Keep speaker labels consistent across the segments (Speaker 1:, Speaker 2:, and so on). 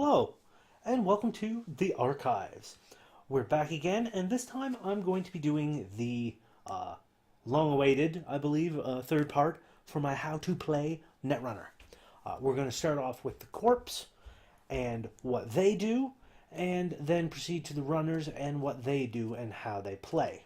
Speaker 1: Hello, and welcome to the Archives. We're back again, and this time I'm going to be doing the long-awaited, I believe, third part for my How to Play Netrunner. We're going to start off with the Corps and what they do, and then proceed to the runners and what they do and how they play.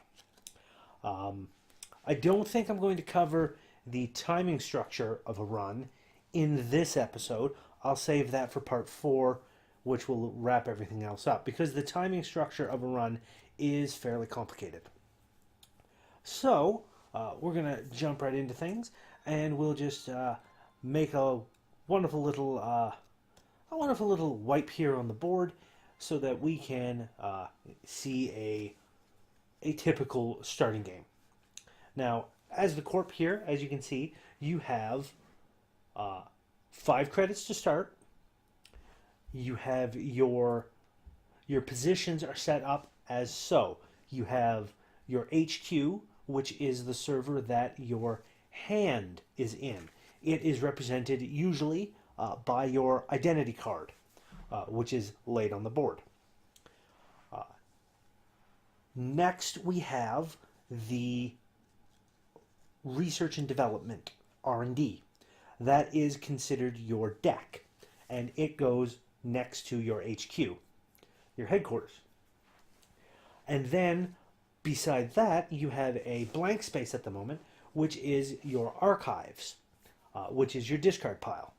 Speaker 1: I don't think I'm going to cover the timing structure of a run in this episode. I'll save that for part 4, which will wrap everything else up, because the timing structure of a run is fairly complicated. So, we're going to jump right into things, and we'll just make a wonderful little wipe here on the board so that we can see a typical starting game. Now, as the Corp here, as you can see, you have 5 credits to start. You have your positions are set up as so. You have your HQ, which is the server that your hand is in. It is represented usually by your identity card, which is laid on the board. Next, we have the research and development, R&D. That is considered your deck, and it goes next to your HQ, your headquarters. And then, beside that, you have a blank space at the moment, which is your archives, which is your discard pile.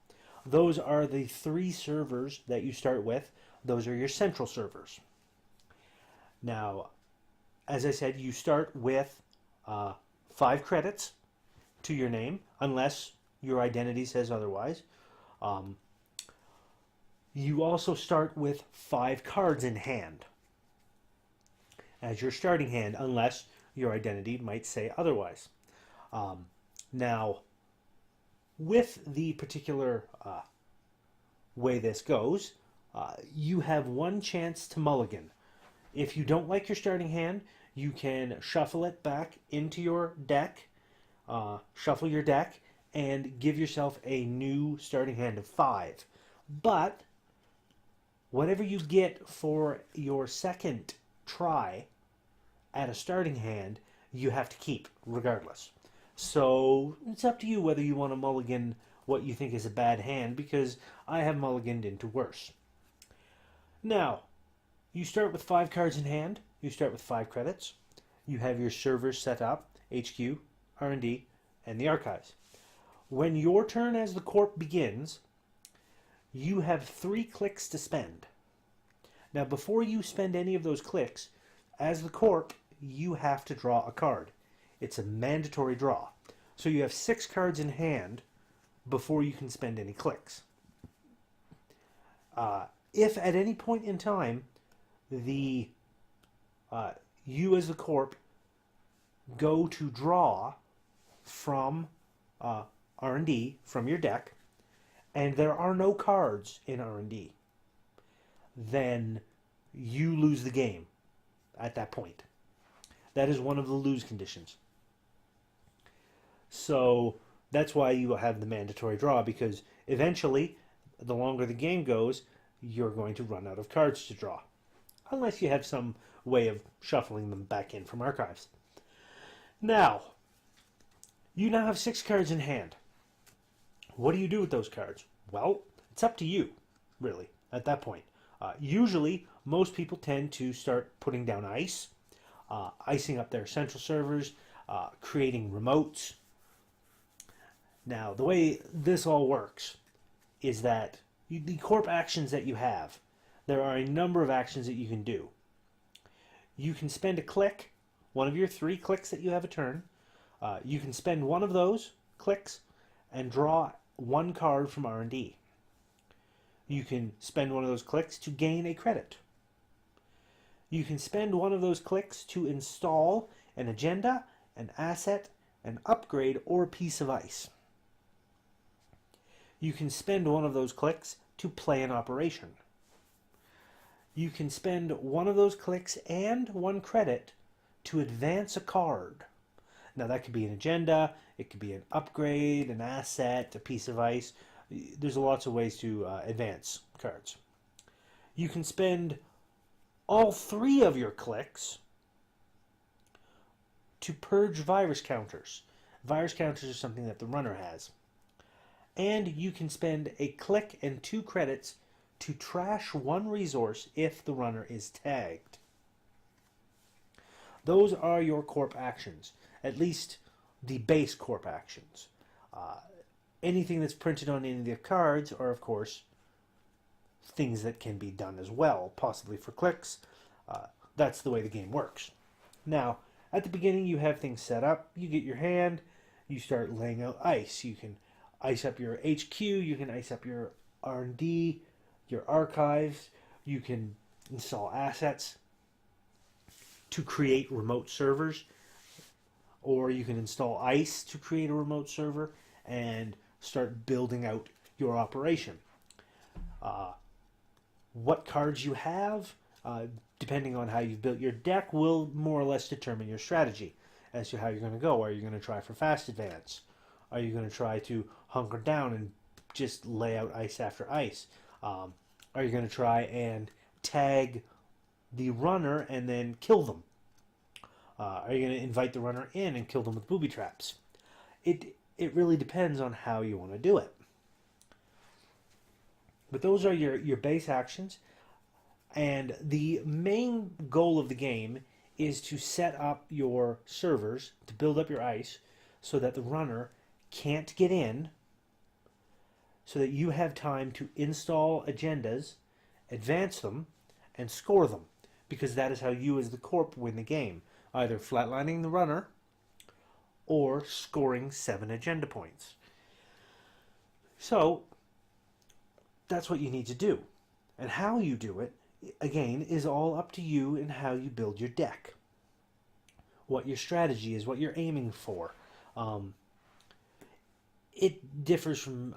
Speaker 1: Those are the 3 servers that you start with. Those are your central servers. Now, as I said, you start with 5 credits to your name, unless your identity says otherwise. You also start with 5 cards in hand as your starting hand, unless your identity might say otherwise. Now, with the particular way this goes, you have 1 chance to mulligan. If you don't like your starting hand, you can shuffle it back into your deck, shuffle your deck, and give yourself a new starting hand of 5. But whatever you get for your second try at a starting hand, you have to keep regardless. So it's up to you whether you want to mulligan what you think is a bad hand, because I have mulliganed into worse. Now, you start with 5 cards in hand. You start with 5 credits. You have your servers set up, HQ, R&D, and the archives. When your turn as the Corp begins, you have 3 clicks to spend. Now, before you spend any of those clicks, as the Corp, you have to draw a card. It's a mandatory draw. So you have 6 cards in hand before you can spend any clicks. If at any point in time you as the Corp go to draw from R&D, from your deck, and there are no cards in R&D, then you lose the game at that point. That is one of the lose conditions. So that's why you have the mandatory draw, because eventually, the longer the game goes, you're going to run out of cards to draw, unless you have some way of shuffling them back in from archives. Now, you now have 6 cards in hand. What do you do with those cards? Well, it's up to you, really, at that point. Usually, most people tend to start putting down ice, icing up their central servers, creating remotes. Now, the way this all works is that the Corp actions that you have, there are a number of actions that you can do. You can spend a click, one of your 3 clicks that you have a turn. You can spend one of those clicks and draw 1 card from R&D. You can spend one of those clicks to gain a credit. You can spend one of those clicks to install an agenda, an asset, an upgrade, or a piece of ice. You can spend one of those clicks to play an operation. You can spend one of those clicks and 1 credit to advance a card. Now, that could be an agenda, it could be an upgrade, an asset, a piece of ice. There's lots of ways to advance cards. You can spend all 3 of your clicks to purge virus counters. Virus counters are something that the runner has. And you can spend a click and 2 credits to trash 1 resource if the runner is tagged. Those are your Corp actions, at least the base Corp actions. Anything that's printed on any of the cards are, of course, things that can be done as well, possibly for clicks. That's the way the game works. Now, at the beginning, you have things set up. You get your hand. You start laying out ice. You can ice up your HQ. You can ice up your R&D, your archives. You can install assets to create remote servers. Or you can install ice to create a remote server and start building out your operation. What cards you have, depending on how you've built your deck, will more or less determine your strategy as to how you're going to go. Are you going to try for fast advance? Are you going to try to hunker down and just lay out ice after ice? Are you going to try and tag the runner and then kill them? Are you going to invite the runner in and kill them with booby traps? It really depends on how you want to do it. But those are your base actions. And the main goal of the game is to set up your servers, to build up your ice, so that the runner can't get in, so that you have time to install agendas, advance them, and score them. Because that is how you as the Corp win the game. Either flatlining the runner or scoring 7 agenda points. So, that's what you need to do. And how you do it, again, is all up to you and how you build your deck. What your strategy is, what you're aiming for. It differs from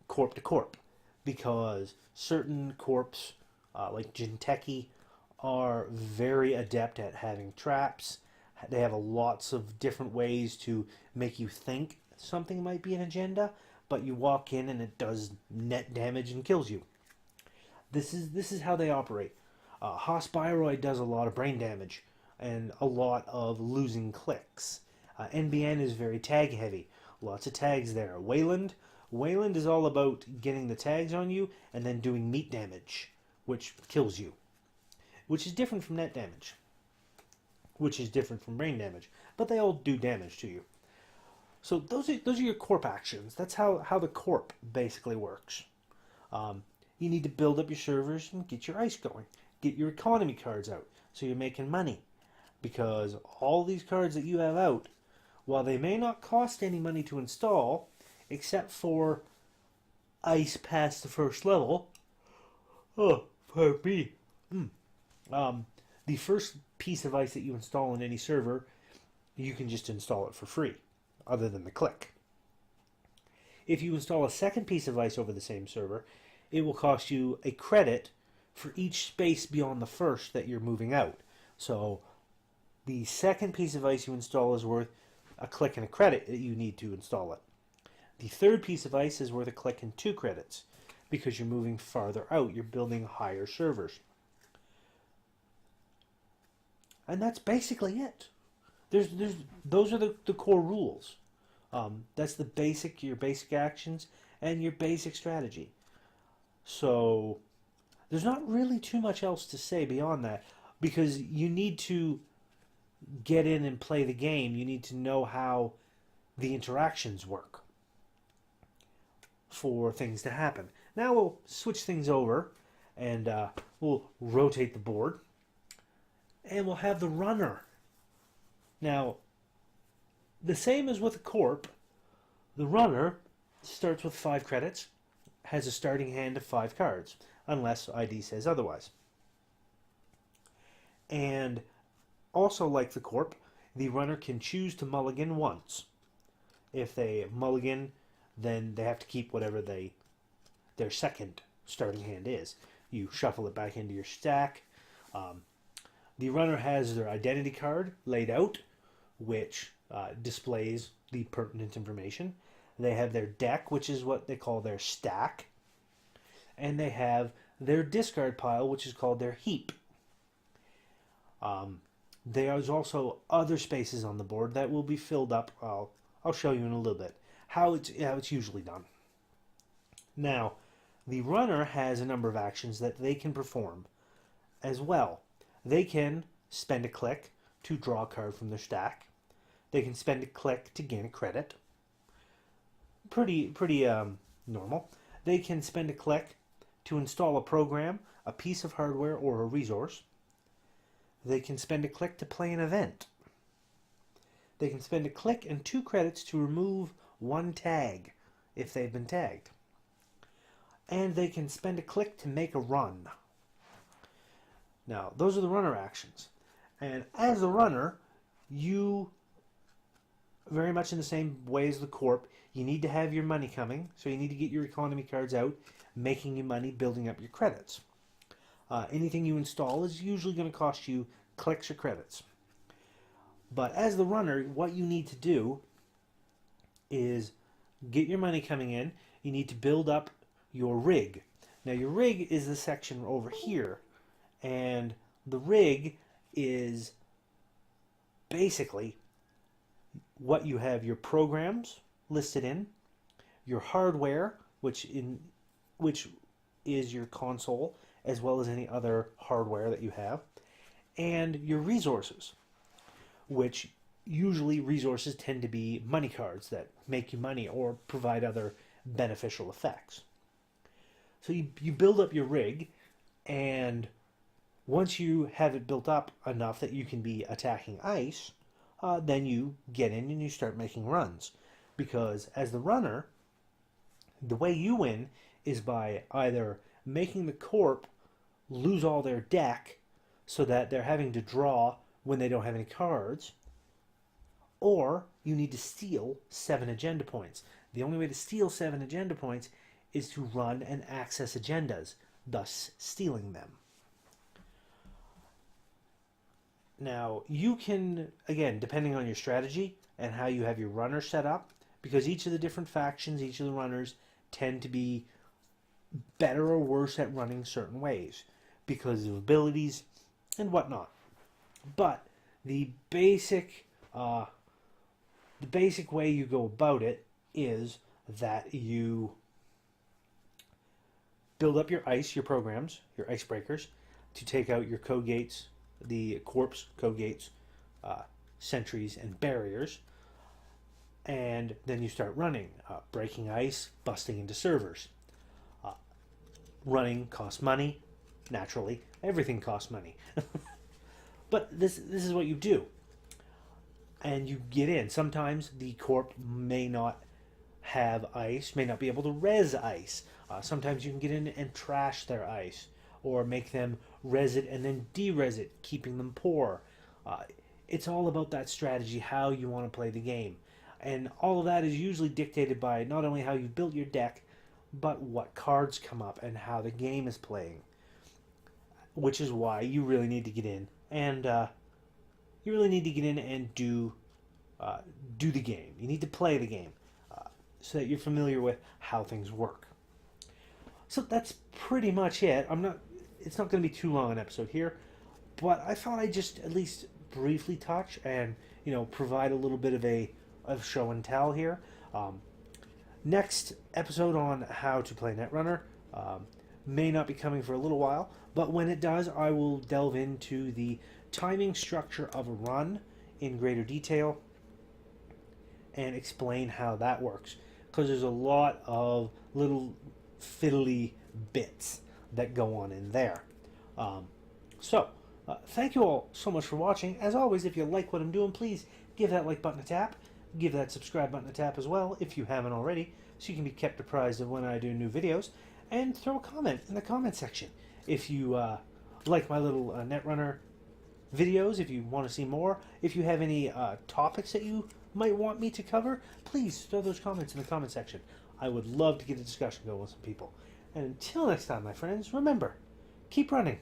Speaker 1: Corp to Corp, because certain Corps, like Jinteki, are very adept at having traps. They have lots of different ways to make you think something might be an agenda, but you walk in and it does net damage and kills you. This is how they operate. Hospiroid does a lot of brain damage and a lot of losing clicks. NBN is very tag heavy. Lots of tags there. Wayland is all about getting the tags on you and then doing meat damage, which kills you. Which is different from net damage. Which is different from brain damage. But they all do damage to you. So those are your Corp actions. That's how the Corp basically works. You need to build up your servers and get your ice going. Get your economy cards out so you're making money. Because all these cards that you have out, while they may not cost any money to install, except for ice past the first level. Oh, pardon me. The first piece of ice that you install in any server, you can just install it for free, other than the click. If you install a second piece of ice over the same server, it will cost you a credit for each space beyond the first that you're moving out. So the second piece of ice you install is worth a click and a credit that you need to install it. The third piece of ice is worth a click and 2 credits because you're moving farther out. You're building higher servers. And that's basically it. Those are the core rules. That's your basic actions and your basic strategy. So there's not really too much else to say beyond that, because you need to get in and play the game. You need to know how the interactions work for things to happen. Now we'll switch things over and we'll rotate the board. And we'll have the runner. Now, the same as with the Corp, the runner starts with 5 credits, has a starting hand of 5 cards, unless ID says otherwise. And also like the Corp, the runner can choose to mulligan once. If they mulligan, then they have to keep whatever their second starting hand is. You shuffle it back into your stack. The runner has their identity card laid out, which displays the pertinent information. They have their deck, which is what they call their stack. And they have their discard pile, which is called their heap. There's also other spaces on the board that will be filled up. I'll show you in a little bit how it's usually done. Now, the runner has a number of actions that they can perform as well. They can spend a click to draw a card from their stack. They can spend a click to gain a credit. Pretty normal. They can spend a click to install a program, a piece of hardware, or a resource. They can spend a click to play an event. They can spend a click and 2 credits to remove 1 tag if they've been tagged. And they can spend a click to make a run. Now, those are the runner actions. And as a runner, you, very much in the same way as the Corp, you need to have your money coming. So you need to get your economy cards out, making you money, building up your credits. Anything you install is usually going to cost you clicks or credits. But as the runner, what you need to do is get your money coming in. You need to build up your rig. Now your rig is the section over here, and the rig is basically what you have your programs listed in, your hardware, which is your console, as well as any other hardware that you have, and your resources, which usually resources tend to be money cards that make you money or provide other beneficial effects. So you build up your rig, and once you have it built up enough that you can be attacking ice, then you get in and you start making runs. Because as the runner, the way you win is by either making the Corp lose all their deck so that they're having to draw when they don't have any cards, or you need to steal 7 agenda points. The only way to steal 7 agenda points is to run and access agendas, thus stealing them. Now, you can, again, depending on your strategy and how you have your runner set up, because each of the different factions, each of the runners tend to be better or worse at running certain ways because of abilities and whatnot. But the basic way you go about it is that you build up your ice, your programs, your icebreakers, to take out your code gates, the Corp's code gates, sentries, and barriers. And then you start running, breaking ice, busting into servers. Running costs money, naturally. Everything costs money. But this is what you do. And you get in. Sometimes the Corp may not have ice, may not be able to res ice. Sometimes you can get in and trash their ice, or make them res it and then de-res it, keeping them poor. It's all about that strategy, how you want to play the game. And all of that is usually dictated by not only how you built your deck, but what cards come up and how the game is playing. Which is why you really need to get in and do the game. You need to play the game so that you're familiar with how things work. So that's pretty much it. It's not going to be too long an episode here, but I thought I'd just at least briefly touch and provide a little bit of show and tell here. Next episode on how to play Netrunner may not be coming for a little while, but when it does, I will delve into the timing structure of a run in greater detail and explain how that works, because there's a lot of little fiddly bits that go on in there. Thank you all so much for watching. As always, if you like what I'm doing, please give that like button a tap. Give that subscribe button a tap as well if you haven't already, so you can be kept apprised of when I do new videos. And throw a comment in the comment section if you like my little Netrunner videos, if you want to see more. If you have any topics that you might want me to cover, please throw those comments in the comment section. I would love to get a discussion going with some people. And until next time, my friends, remember, keep running.